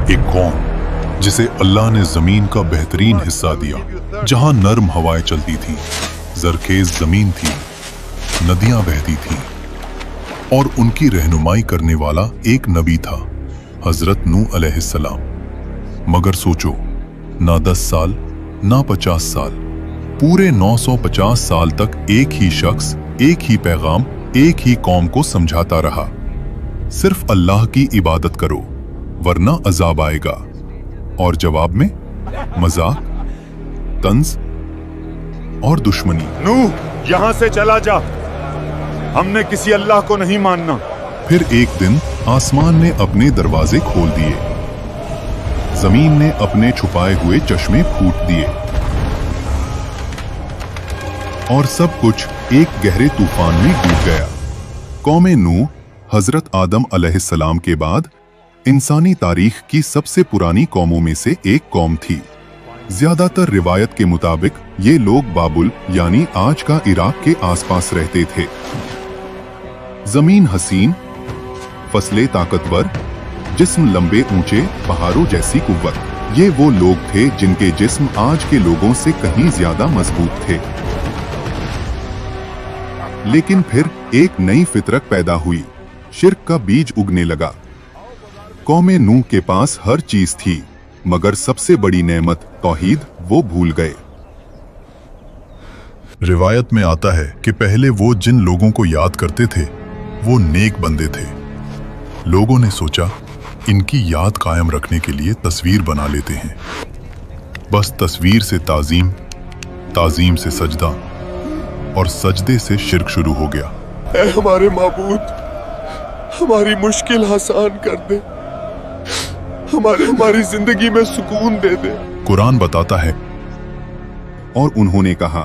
एक कौम जिसे अल्लाह ने जमीन का बेहतरीन हिस्सा दिया, जहां नर्म हवाएं चलती थीं, जरखेज जमीन थी, नदियां बहती थीं और उनकी रहनुमाई करने वाला एक नबी था, हजरत नूह अलैहिस्सलाम। मगर सोचो, ना 10 साल ना 50 साल, पूरे 950 साल तक एक ही शख्स, एक ही पैगाम, एक ही कौम को समझाता रहा, सिर्फ अल्लाह की इबादत करो वरना अजाब आएगा। और जवाब में मजाक, तंज और दुश्मनी। नूह, यहां से चला जा, हमने किसी अल्लाह को नहीं मानना। फिर एक दिन आसमान ने अपने दरवाजे खोल दिए, जमीन ने अपने छुपाए हुए चश्मे फूट दिए और सब कुछ एक गहरे तूफान में डूब गया। कौमे नूह हजरत आदम अलैहिस्सलाम के बाद इंसानी तारीख की सबसे पुरानी कौमों में से एक कौम थी। ज्यादातर रिवायत के मुताबिक ये लोग बाबुल यानी आज का इराक के आसपास रहते थे। जमीन हसीन, फसलें ताकतवर, जिस्म लंबे ऊंचे पहाड़ों जैसी कुव्वत। ये वो लोग थे जिनके जिस्म आज के लोगों से कहीं ज्यादा मजबूत थे। लेकिन फिर एक नई फितरत पैदा हुई, शिर्क का बीज उगने लगा। कौमे नूह के पास हर चीज थी, मगर सबसे बड़ी नेमत तौहीद वो भूल गए। रिवायत में आता है कि पहले वो जिन लोगों को याद करते थे वो नेक बंदे थे। लोगों ने सोचा इनकी याद कायम रखने के लिए तस्वीर बना लेते हैं। बस तस्वीर से ताजीम, ताजीम से सजदा और सजदे से शिर्क शुरू हो गया। ऐ हमारे माबूद, हमारी मुश्किल आसान कर दे, हमारी जिंदगी में सुकून दे दे। कुरान बताता है, और उन्होंने कहा,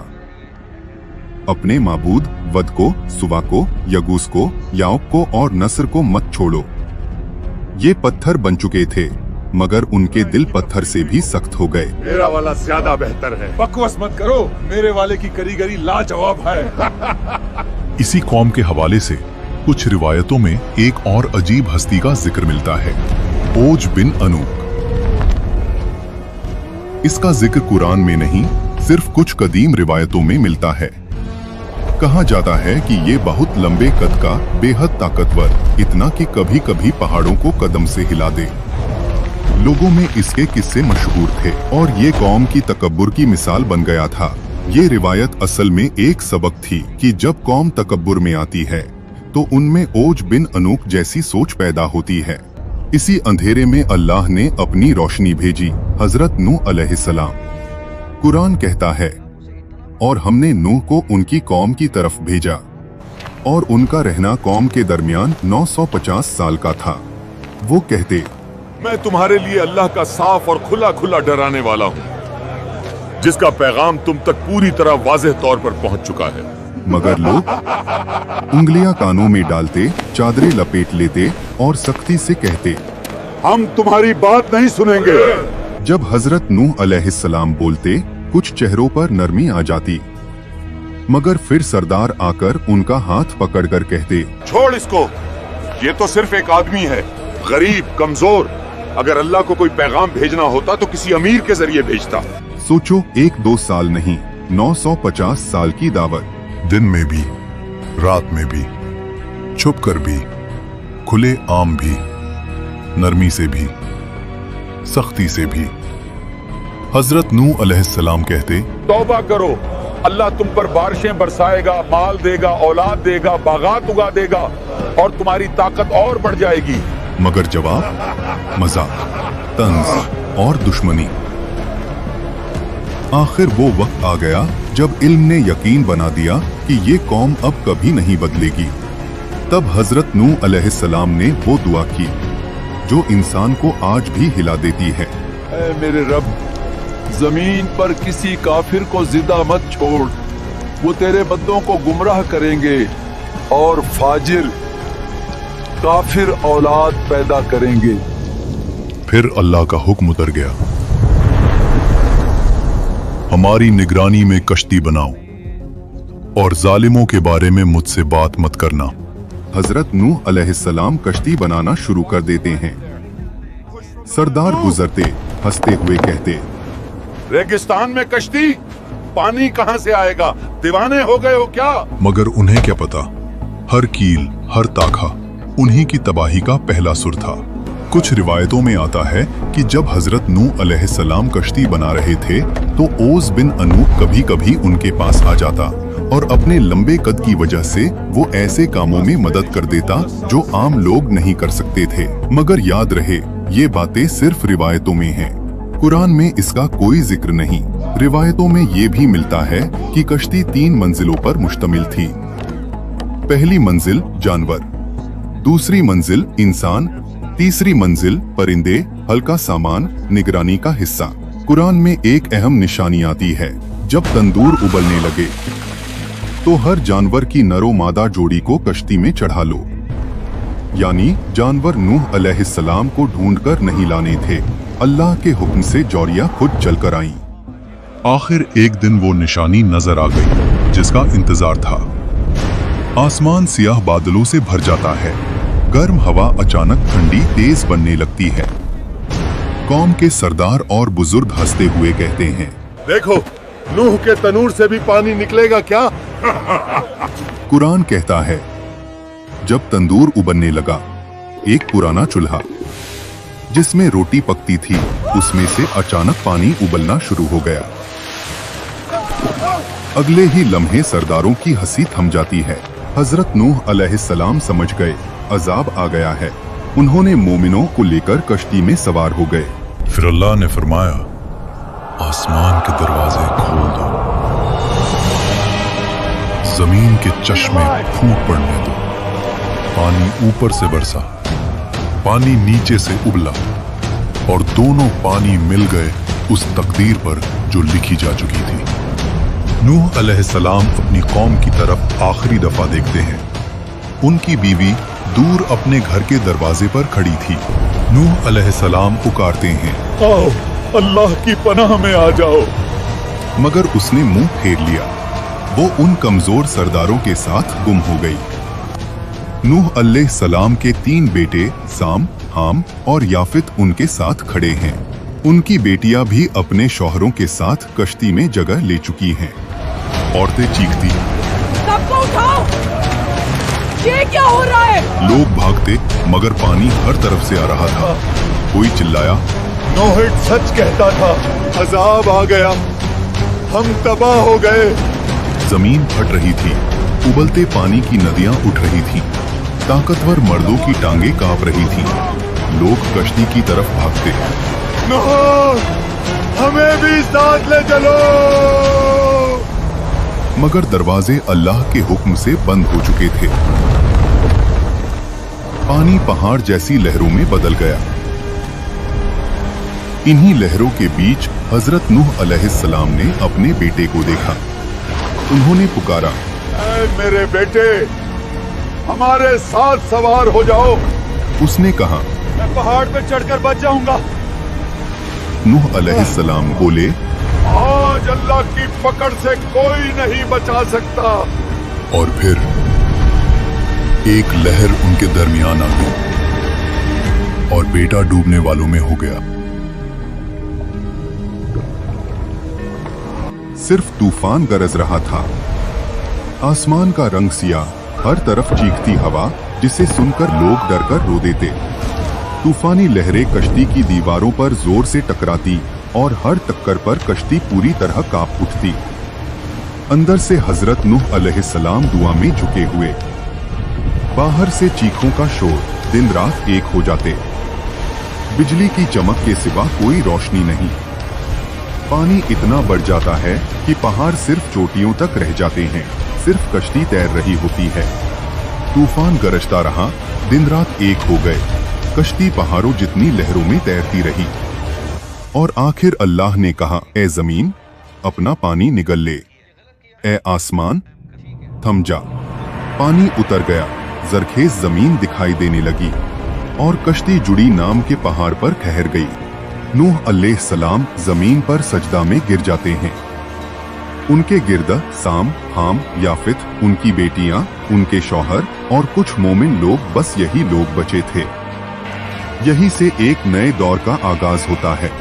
अपने माबूद वद को, सुवा को, यगूस को, याऊक को और नस्र को मत छोड़ो। ये पत्थर बन चुके थे, मगर उनके दिल पत्थर से भी सख्त हो गए। मेरा वाला ज्यादा बेहतर है। बकवास मत करो, मेरे वाले की कारीगरी लाजवाब है। इसी कौम के हवाले से कुछ रिवायतों में एक और अजीब हस्ती का जिक्र मिलता है, ओज बिन अनूक। इसका जिक्र कुरान में नहीं, सिर्फ कुछ कदीम रिवायतों में मिलता है। कहा जाता है कि ये बहुत लंबे कद का, बेहद ताकतवर, इतना कि कभी कभी पहाड़ों को कदम से हिला दे। लोगों में इसके किस्से मशहूर थे और ये कौम की तकब्बुर की मिसाल बन गया था। ये रिवायत असल में एक सबक थी कि जब कौम तकब्बुर में आती है तो उनमें ओज बिन अनूक जैसी सोच पैदा होती है। इसी अंधेरे में अल्लाह ने अपनी रोशनी भेजी, हजरत नूह अलैहिस्सलाम। कुरान कहता है, और हमने नूह को उनकी कौम की तरफ भेजा और उनका रहना कौम के दरमियान 950 साल का था। वो कहते, मैं तुम्हारे लिए अल्लाह का साफ और खुला खुला डराने वाला हूँ, जिसका पैगाम तुम तक पूरी तरह वाज़ेह तौर पर पहुँच चुका है। मगर लोग उंगलियां कानों में डालते, चादरें लपेट लेते और सख्ती से कहते, हम तुम्हारी बात नहीं सुनेंगे। जब हजरत नूह अलैहिस्सलाम बोलते, कुछ चेहरों पर नरमी आ जाती, मगर फिर सरदार आकर उनका हाथ पकड़कर कहते, छोड़ इसको, ये तो सिर्फ एक आदमी है, गरीब, कमजोर। अगर अल्लाह को कोई पैगाम भेजना होता तो किसी अमीर के जरिए भेजता। सोचो, 1-2 साल नहीं, 950 साल की दावत। दिन में भी, रात में भी, छुप कर भी, खुले आम भी, नरमी से भी, सख्ती से भी। हजरत नूह अलैहिस्सलाम कहते, तौबा करो, अल्लाह तुम पर बारिशें बरसाएगा, माल देगा, औलाद देगा, बागात उगा देगा और तुम्हारी ताकत और बढ़ जाएगी। मगर जवाब मजाक, तंज और दुश्मनी। आखिर वो वक्त आ गया जब इल्म ने यकीन बना दिया कि ये कौम अब कभी नहीं बदलेगी। तब हजरत नूह अलैहिस्सलाम ने वो दुआ की जो इंसान को आज भी हिला देती है। ऐ मेरे रब, जमीन पर किसी काफिर को जिंदा मत छोड़, वो तेरे बंदों को गुमराह करेंगे और फाजिर काफिर औलाद पैदा करेंगे। फिर अल्लाह का हुक्म उतर गया, हमारी निगरानी में कश्ती बनाओ और जालिमों के बारे में मुझसे बात मत करना। हजरत नूह अलैहिस्सलाम कश्ती बनाना शुरू कर देते हैं। सरदार गुजरते हंसते हुए कहते, रेगिस्तान में कश्ती, पानी कहाँ से आएगा? दीवाने हो गए हो क्या? मगर उन्हें क्या पता, हर कील हर ताखा उन्हीं की तबाही का पहला सुर था। कुछ रिवायतों में आता है कि जब हजरत नूह अलैहिस्सलाम कश्ती बना रहे थे तो ओस बिन अनूक कभी कभी उनके पास आ जाता और अपने लंबे कद की वजह से वो ऐसे कामों में मदद कर देता जो आम लोग नहीं कर सकते थे। मगर याद रहे, ये बातें सिर्फ रिवायतों में हैं। कुरान में इसका कोई जिक्र नहीं। रिवायतों में ये भी मिलता है कि कश्ती 3 मंजिलों पर मुश्तमिल थी। पहली मंजिल जानवर, दूसरी मंजिल इंसान, तीसरी मंजिल परिंदे, हल्का सामान, निगरानी का हिस्सा। कुरान में एक अहम निशानी आती है, जब तंदूर उबलने लगे तो हर जानवर की नरो मादा जोड़ी को कश्ती में चढ़ा लो। यानी जानवर नूह अलैहिस्सलाम को ढूंढकर नहीं लाने थे, अल्लाह के हुक्म से जौरिया खुद चलकर आईं। आखिर एक दिन वो निशानी नजर आ गई जिसका इंतजार था। आसमान सियाह बादलों से भर जाता है, गर्म हवा अचानक ठंडी तेज बनने लगती है। कौम के सरदार और बुजुर्ग हंसते हुए कहते हैं, देखो, नूह के तनूर से भी पानी निकलेगा क्या? कुरान कहता है, जब तंदूर उबलने लगा, एक पुराना चूल्हा जिसमें रोटी पकती थी, उसमें से अचानक पानी उबलना शुरू हो गया। अगले ही लम्हे सरदारों की हंसी थम जाती है। हजरत नूह अलैहिस्सलाम समझ गए, अजाब आ गया है। उन्होंने मोमिनों को लेकर कश्ती में सवार हो गए। फिर अल्लाह ने फरमाया, आसमान के दरवाजे खोल दो, जमीन के चश्मे फूट पड़ने दो। पानी ऊपर से बरसा, पानी नीचे से उबला और दोनों पानी मिल गए उस तकदीर पर जो लिखी जा चुकी थी। नूह अलैहिस्सलाम अपनी कौम की तरफ आखिरी दफा देखते हैं। उनकी बीवी दूर अपने घर के दरवाजे पर खड़ी थी। नूह अलैहिस्सलाम पुकारते हैं, आओ, अल्लाह की पनाह में आ जाओ। मगर उसने मुंह फेर लिया। वो उन कमजोर सरदारों के साथ गुम हो गई। नूह अलैहिस्सलाम के 3 बेटे साम, हाम और याफित उनके साथ खड़े हैं। उनकी बेटियां भी अपने शौहरों के साथ कश्ती में जगह ले चुकी हैं। औरतें चीखती, सबको उठाओ, ये क्या हो रहा है? लोग भागते, मगर पानी हर तरफ से आ रहा था। कोई चिल्लाया, नूह सच कहता था, अजाब आ गया, हम तबाह हो गए। जमीन फट रही थी, उबलते पानी की नदियां उठ रही थीं, ताकतवर मर्दों की टांगें कांप रही थीं। लोग कश्ती की तरफ भागते, नूह, हमें भी साथ ले चलो। मगर दरवाजे अल्लाह के हुक्म से बंद हो चुके थे। पानी पहाड़ जैसी लहरों में बदल गया। इन्हीं लहरों के बीच हजरत नूह अलैहिस्सलाम ने अपने बेटे को देखा। उन्होंने पुकारा, ऐ मेरे बेटे, हमारे साथ सवार हो जाओ। उसने कहा, मैं पहाड़ पे चढ़कर बच जाऊंगा। नूह अलैहिस्सलाम बोले, आज अल्लाह की पकड़ से कोई नहीं बचा सकता। और फिर एक लहर उनके दरमियान आ गई और बेटा डूबने वालों में हो गया। सिर्फ तूफान गरज रहा था। आसमान का रंग सियाह, हर तरफ चीखती हवा जिसे सुनकर लोग डरकर रो देते। तूफानी लहरें कश्ती की दीवारों पर जोर से टकराती और हर टक्कर पर कश्ती पूरी तरह कांप उठती। अंदर से हजरत नूह अलैहिस्सलाम दुआ में झुके हुए। बाहर से चीखों का शोर, दिन रात एक हो जाते। बिजली की चमक के सिवा कोई रोशनी नहीं। पानी इतना बढ़ जाता है कि पहाड़ सिर्फ चोटियों तक रह जाते हैं, सिर्फ कश्ती तैर रही होती है। तूफान गरजता रहा, दिन रात एक हो गए। कश्ती पहाड़ों जितनी लहरों में तैरती रही और आखिर अल्लाह ने कहा, ए जमीन, अपना पानी निगल ले। ए आसमान, थम जा। पानी उतर गया, जरखेज जमीन दिखाई देने लगी और कश्ती जुड़ी नाम के पहाड़ पर ठहर गई। नूह अलैहिस्सलाम जमीन पर सजदा में गिर जाते हैं। उनके गिर्द साम, हाम, याफित, उनकी बेटियां, उनके शौहर और कुछ मोमिन लोग, बस यही लोग बचे थे। यही से एक नए दौर का आगाज होता है।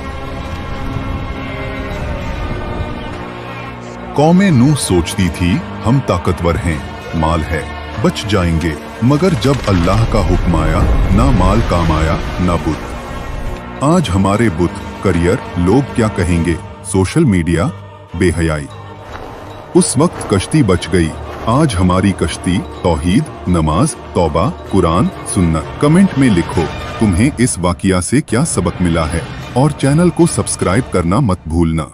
कौमें नूह सोचती थी हम ताकतवर हैं, माल है, बच जाएंगे, मगर जब अल्लाह का हुक्म आया, ना माल काम आया ना बुत। आज हमारे बुत, करियर, लोग क्या कहेंगे, सोशल मीडिया, बेहयाई। उस वक्त कश्ती बच गई, आज हमारी कश्ती तौहीद, नमाज, तौबा, कुरान, सुन्नत। कमेंट में लिखो तुम्हें इस वाकया से क्या सबक मिला है और चैनल को सब्सक्राइब करना मत भूलना।